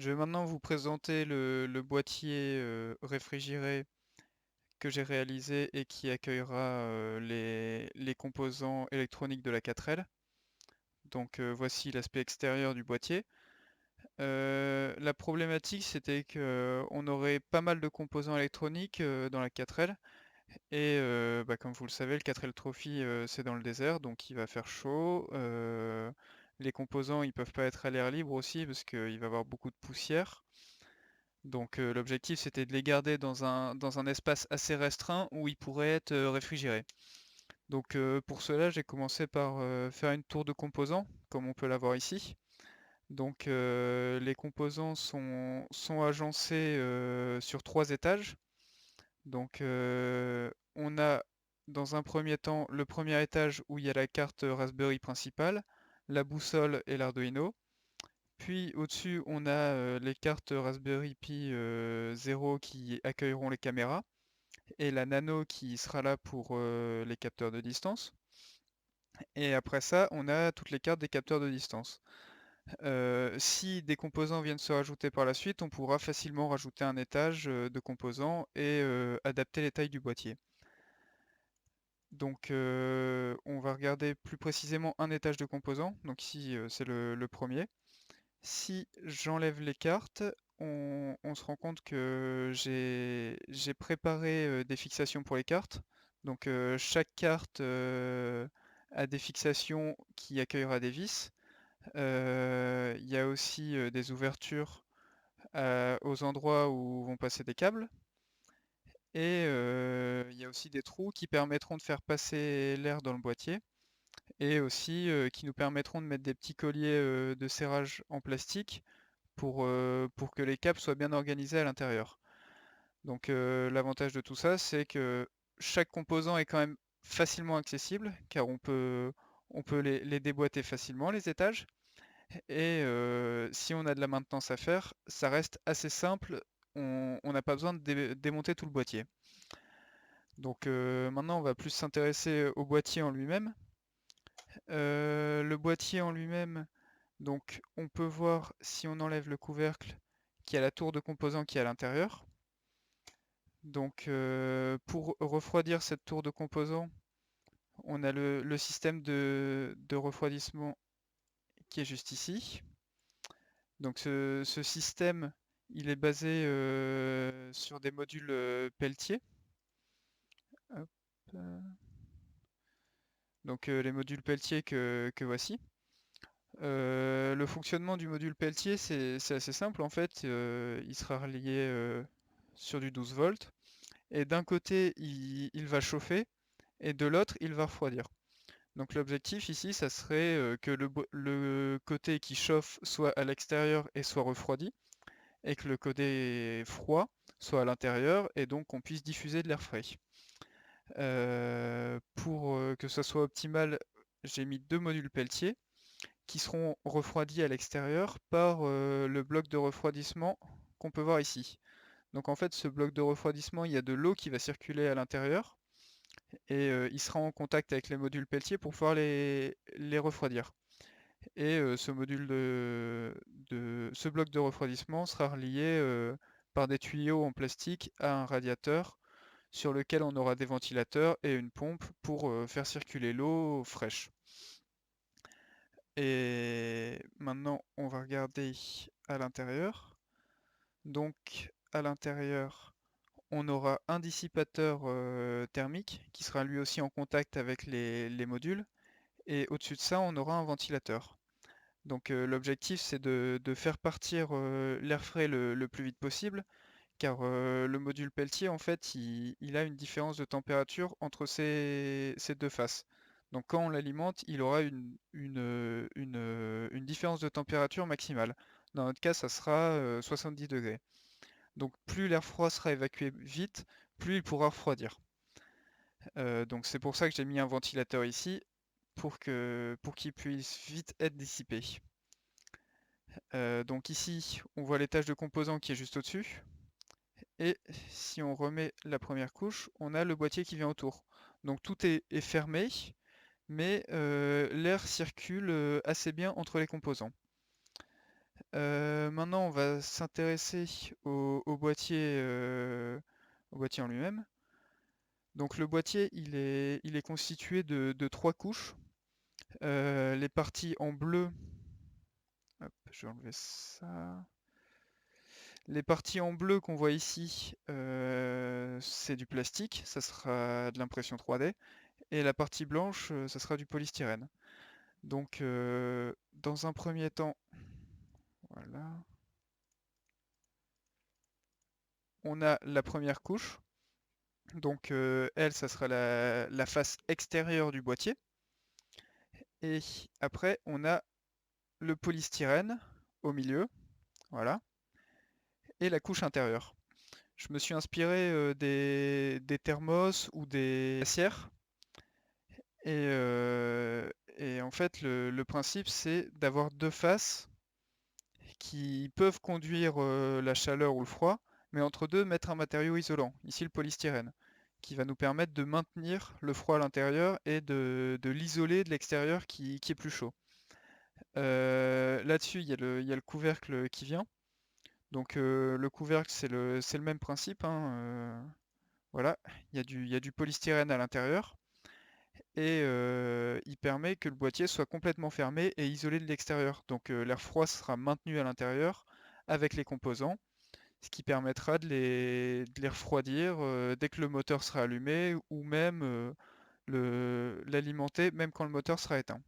Je vais maintenant vous présenter le boîtier réfrigéré que j'ai réalisé et qui accueillera les composants électroniques de la 4L. Donc voici l'aspect extérieur du boîtier. La problématique c'était que on aurait pas mal de composants électroniques dans la 4L et comme vous le savez le 4L Trophy c'est dans le désert donc il va faire chaud. Les composants ils peuvent pas être à l'air libre aussi parce qu'il va y avoir beaucoup de poussière. Donc l'objectif c'était de les garder dans un espace assez restreint où ils pourraient être réfrigérés. Donc pour cela j'ai commencé par faire une tour de composants, comme on peut l'avoir ici. Donc les composants sont agencés sur 3 étages. Donc on a dans un premier temps le premier étage où il y a la carte Raspberry principale, la boussole et l'Arduino. Puis au-dessus, on a les cartes Raspberry Pi 0 qui accueilleront les caméras et la Nano qui sera là pour les capteurs de distance. Et après ça, on a toutes les cartes des capteurs de distance. Si des composants viennent se rajouter par la suite, on pourra facilement rajouter un étage de composants et adapter les tailles du boîtier. Donc on va regarder plus précisément un étage de composants. Donc ici, c'est le premier. Si j'enlève les cartes, on se rend compte que j'ai préparé des fixations pour les cartes. Donc chaque carte a des fixations qui accueillera des vis. Il y a aussi des ouvertures aux endroits où vont passer des câbles. Et il y a aussi des trous qui permettront de faire passer l'air dans le boîtier et aussi qui nous permettront de mettre des petits colliers de serrage en plastique pour que les câbles soient bien organisés à l'intérieur. Donc l'avantage de tout ça, c'est que chaque composant est quand même facilement accessible, car on peut les déboîter facilement, les étages. Et si on a de la maintenance à faire, ça reste assez simple, on n'a pas besoin de démonter tout le boîtier. Donc maintenant, on va plus s'intéresser au boîtier en lui-même. Le boîtier en lui-même, donc on peut voir si on enlève le couvercle qu'il y a la tour de composants qui est à l'intérieur. Donc pour refroidir cette tour de composants, on a le système de refroidissement qui est juste ici. Donc ce système, il est basé sur des modules Peltier. Hop, donc les modules Peltier que voici. Le fonctionnement du module Peltier, c'est assez simple en fait. Il sera relié sur du 12 volts. Et d'un côté, il va chauffer, et de l'autre, il va refroidir. Donc l'objectif ici, ça serait que le côté qui chauffe soit à l'extérieur et soit refroidi, et que le côté froid soit à l'intérieur, et donc qu'on puisse diffuser de l'air frais. Pour que ça soit optimal, j'ai mis 2 modules Peltier qui seront refroidis à l'extérieur par le bloc de refroidissement qu'on peut voir ici. Donc en fait, ce bloc de refroidissement, il y a de l'eau qui va circuler à l'intérieur et il sera en contact avec les modules Peltier pour pouvoir les refroidir. Et ce bloc de refroidissement sera relié par des tuyaux en plastique à un radiateur sur lequel on aura des ventilateurs et une pompe pour faire circuler l'eau fraîche. Et maintenant, on va regarder à l'intérieur. Donc, à l'intérieur, on aura un dissipateur thermique qui sera lui aussi en contact avec les modules. Et au-dessus de ça, on aura un ventilateur. Donc, l'objectif, c'est de faire partir l'air frais le plus vite possible, car le module Peltier, en fait, il a une différence de température entre ces deux faces. Donc quand on l'alimente, il aura une différence de température maximale. Dans notre cas, ça sera 70 degrés. Donc plus l'air froid sera évacué vite, plus il pourra refroidir. Donc c'est pour ça que j'ai mis un ventilateur ici, pour qu'il puisse vite être dissipé. Donc ici, on voit l'étage de composants qui est juste au-dessus. Et si on remet la première couche, on a le boîtier qui vient autour. Donc tout est fermé, mais l'air circule assez bien entre les composants. Maintenant, on va s'intéresser au boîtier en lui-même. Donc le boîtier, il est constitué de 3 couches. Les parties en bleu, hop, je vais enlever ça. Les parties en bleu qu'on voit ici, c'est du plastique, ça sera de l'impression 3D. Et la partie blanche, ça sera du polystyrène. Donc, dans un premier temps, voilà, on a la première couche. Donc, elle, ça sera la face extérieure du boîtier. Et après, on a le polystyrène au milieu, voilà, et la couche intérieure. Je me suis inspiré des thermos ou des glacières. Et en fait, le principe, c'est d'avoir deux faces qui peuvent conduire la chaleur ou le froid, mais entre deux, mettre un matériau isolant, ici le polystyrène, qui va nous permettre de maintenir le froid à l'intérieur et de l'isoler de l'extérieur qui est plus chaud. Là-dessus, il y a le couvercle qui vient. Donc le couvercle, c'est le même principe, hein, voilà, il y a du polystyrène à l'intérieur et il permet que le boîtier soit complètement fermé et isolé de l'extérieur. Donc l'air froid sera maintenu à l'intérieur avec les composants, ce qui permettra de les refroidir dès que le moteur sera allumé ou même l'alimenter même quand le moteur sera éteint.